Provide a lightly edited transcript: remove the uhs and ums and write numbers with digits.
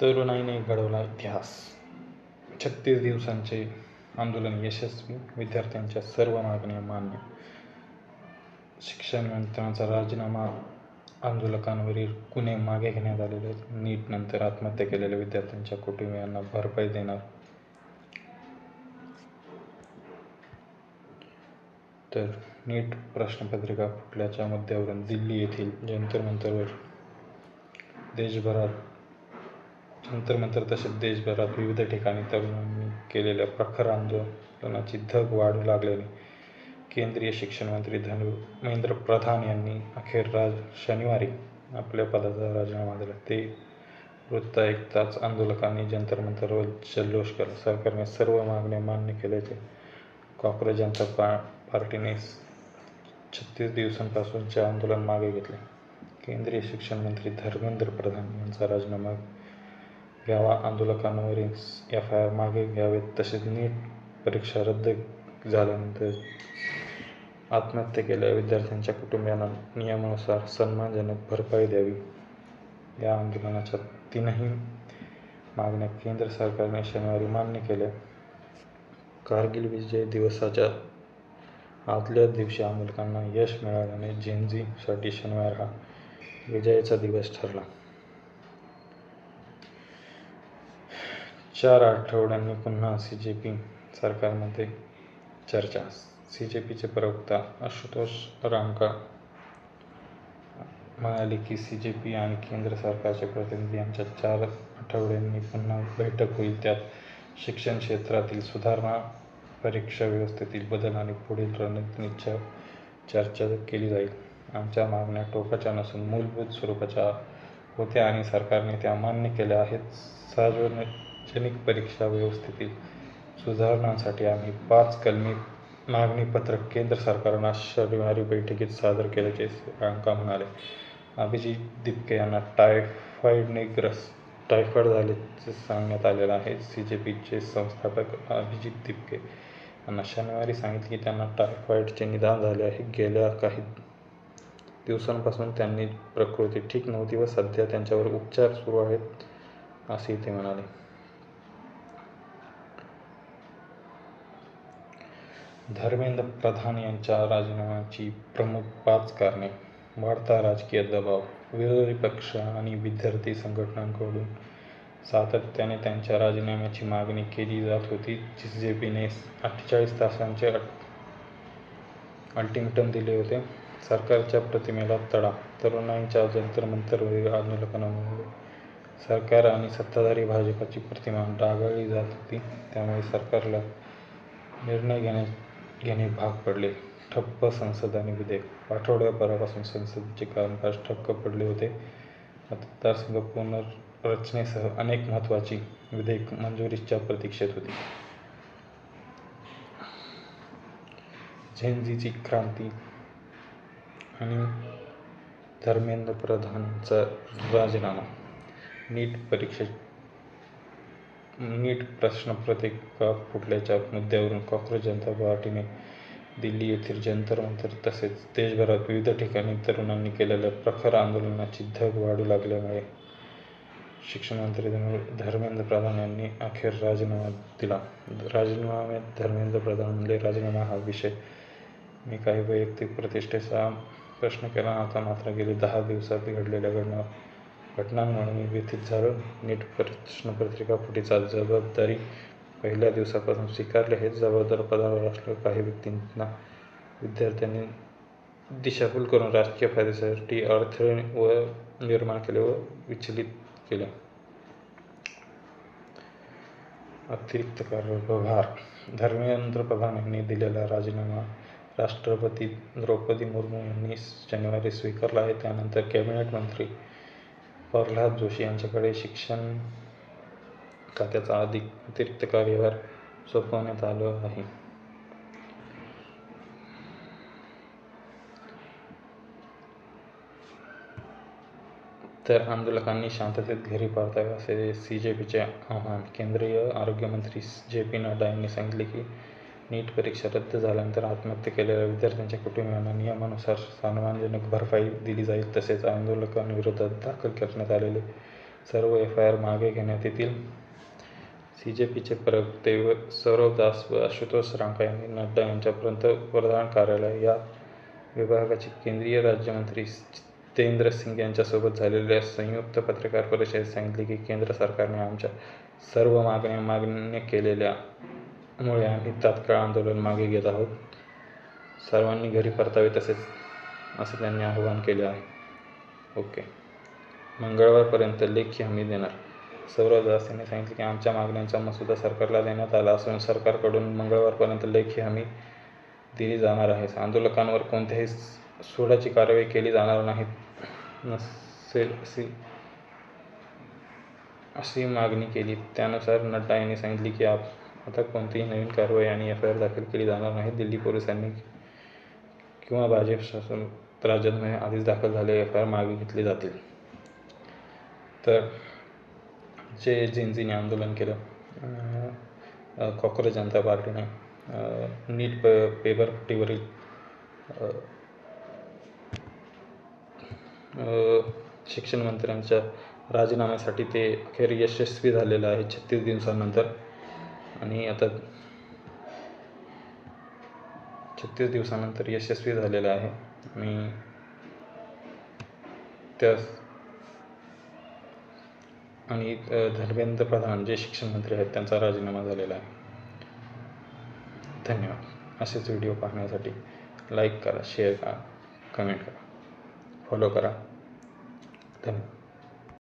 तरुणाईने घडवला इतिहास. 36 दिवसांचे आंदोलन यशस्वी, विद्यार्थ्यांच्या सर्व मागण्या मान्य. शिक्षण मंत्र्यांचा राजीनामा, आंदोलकांवरील गुन्हे मागे घेण्यात आलेले. नीट नंतर आत्महत्या केलेल्या विद्यार्थ्यांच्या कुटुंबियांना भरपाई देणार. तर नीट प्रश्नपत्रिका फुटल्याच्या मुद्द्यावरून दिल्ली येथील जंतर मंतर तसेच देशभरात विविध ठिकाणी तरुणांनी केलेल्या प्रखर आंदोलनाची धग वाढू लागल्याने केंद्रीय शिक्षण मंत्री धर्मेंद्र प्रधान यांनी अखेर शनिवारी आपल्या पदाचा राजीनामा दिला. ते वृत्त ऐकताच आंदोलकांनी जंतर मंतरवर जल्लोष केला. सरकारने सर्व मागण्या मान्य केल्याचे कॉंग्रेस जनता पार्टीने 36 दिवसांपासूनचे आंदोलन मागे घेतले. केंद्रीय शिक्षण मंत्री धर्मेंद्र प्रधान यांचा राजीनामा घ्यावा, आंदोलकांवरील FIR मागे घ्यावेत, तसेच नीट परीक्षा रद्द झाल्यानंतर आत्महत्या केलेल्या विद्यार्थ्यांच्या कुटुंबियांना नियमानुसार सन्मानजनक भरपाई द्यावी. या आंदोलनाच्या तीनही मागण्या केंद्र सरकारने शनिवारी मान्य केल्या. कारगिल विजय दिवसाच्या आदल्या दिवशी आंदोलकांना यश मिळाल्याने जेन झी साठी शनिवार हा विजयाचा दिवस ठरला. 4 आठवड्यांनी पुन्हा CJP सरकारमध्ये चर्चा. CJPचे प्रवक्ता आशुतोष रांका म्हणाले की CJP आणि केंद्र सरकारचे प्रतिनिधी यांच्यात 4 आठवड्यांनी पुन्हा बैठक होईल. त्यात शिक्षण क्षेत्रातील सुधारणा, परीक्षा व्यवस्थेतील बदल आणि पुढील रणनीतींची चर्चा केली जाईल. आमच्या मागण्या टोकाच्या नसून मूलभूत स्वरूपाच्या होत्या आणि सरकारने त्या मान्य केल्या आहेत. सार्वजनिक परीक्षा व्यवस्थेतील सुधारणांसाठी आम्ही 5 कलमी मागणीपत्रक केंद्र सरकारला शनिवारी बैठकीत सादर केल्याचे रांका म्हणाले. अभिजित दिपके यांना टायफॉइड झाल्याचे सांगण्यात आलेलं आहे. CJPचे संस्थापक अभिजित दिपके यांना शनिवारी सांगितले की त्यांना टायफॉइडचे निदान झाले आहे. गेल्या काही दिवसांपासून त्यांची प्रकृती ठीक नव्हती व सध्या त्यांच्यावर उपचार सुरू आहेत, असेही ते म्हणाले. धर्मेंद्र प्रधान यांच्या राजीनाम्याची प्रमुख 5 कारणे. वाढता राजकीय दबाव. विरोधी पक्ष आणि विद्यार्थी संघटनांकडून सातत्याने त्यांच्या राजीनाम्याची मागणी केली जात होती. CJPने 48 तासांचे अल्टिमेटम दिले होते. सरकारच्या प्रतिमेला तडा. तरुणाईंच्या जंतर मंतरवरील आंदोलनामुळे सरकार आणि सत्ताधारी भाजपची प्रतिमा डागाळली जात होती. त्यामुळे सरकारला निर्णय घेणे भाग पडले. ठप्प संसद आणि विधेयक. आठवड्याभरापासून संसदेचे कामकाज ठप्प पडले होते. मतदारसंघ पुनर्रचनेसह अनेक महत्त्वाची विधेयक मंजुरीच्या प्रतीक्षेत होती. जेन झीची क्रांती आणि धर्मेंद्र प्रधान यांचा राजीनामा. नीट प्रश्नपत्रिका फुटल्याच्या मुद्द्यावरून कॉंग्रेस जनता पार्टीने दिल्ली येथील जंतर मंतर तसेच देशभरात विविध ठिकाणी तरुणांनी केलेल्या प्रखर आंदोलनाची धग वाढू लागल्यामुळे शिक्षण मंत्री धर्मेंद्र प्रधान यांनी अखेर राजीनामा दिला. राजीनाम्यात धर्मेंद्र प्रधान म्हणाले, राजीनामा हा विषय मी काही वैयक्तिक प्रतिष्ठेचा प्रश्न केला नव्हता, मात्र गेली 10 दिवसात घडलेल्या घटनांमुळे मी व्यथित झालो. नीट प्रश्नपत्रिका फुटीची जबाबदारी पहिल्या दिवसापासून स्वीकारली आहे. जबाबदार पदावर असलेल्या काही व्यक्तींना विद्यार्थ्यांनी दिशाभूल करून राजकीय फायद्यासाठी अडथळे निर्माण केले व विचलित केले. अतिरिक्त कार्यभार. धर्मेंद्र प्रधान यांनी दिलेला राजीनामा राष्ट्रपती द्रौपदी मुर्मू यांनी शनिवारी स्वीकारला आहे. त्यानंतर कॅबिनेट मंत्री प्रल्हाद जोशी यांच्याकडे शिक्षण खात्याचा अतिरिक्त कार्यभार सोपवण्यात आला आहे. तर आंदोलकांनी शांततेत घरी परतावे असे CJPचे आवाहन. केंद्रीय आरोग्यमंत्री JP नड्डा यांनी सांगितले की नीट परीक्षा रद्द झाल्यानंतर आत्महत्या केलेल्या विद्यार्थ्यांच्या कुटुंबियांना नियमानुसार सन्मानजनक भरपाई दिली जाईल. तसेच आंदोलकांविरोधात दाखल करण्यात आलेले सर्व FIR मागे घेण्यात येतील. CJPचे प्रवक्ते सौरभ दास व आशुतोष रांका यांनी नड्डा यांच्या पंतप्रधान कार्यालय या विभागाचे केंद्रीय राज्यमंत्री जितेंद्र सिंग यांच्यासोबत झालेल्या संयुक्त पत्रकार परिषदेत सांगितले की केंद्र सरकारने आमच्या सर्व मागण्या मान्य केलेल्यामुळे आम्ही तात्काळ आंदोलन मागे घेत आहोत. सर्वांनी घरी परतावे असं त्यांनी आवाहन केले आहे. ओके. मंगळवारपर्यंत लेखी हमी देणार. सौरभ दास यांनी सांगितले की आमच्या मागण्यांचा मसुदा सरकारला देण्यात आला असून सरकारकडून मंगळवारपर्यंत लेखी हमी दिली जाणार आहे. आंदोलकांवर कोणत्याही सूडाची कारवाई केली जाणार नसेल अशी मागणी केली. त्यानुसार नड्डा यांनी सांगितले की आता कोणतीही नवीन कारवाई आणि FIR दाखल केली जाणार नाही. दिल्ली पोलिसांनी किंवा भाजप शासित राज्यांमध्ये आधीच दाखल झालेले FIR मागे घेतले जातील. तर जे जिंजीने आंदोलन केलं, कॉक्रोच जनता पार्टीने नीट पेपरफुटीवरील शिक्षण मंत्र्यांच्या राजीनाम्यासाठी ते अखेर यशस्वी झालेलं आहे 36 दिवसानंतर. आणि आता 36 दिवसानंतर यशस्वी झालेलं आहे. आणि धर्मेंद्र प्रधान जे शिक्षण मंत्री आहेत त्यांचा राजीनामा झालेला आहे. धन्यवाद. असेच व्हिडिओ पाहण्यासाठी लाईक करा, शेअर करा, कमेंट करा, फॉलो करा. धन्यवाद.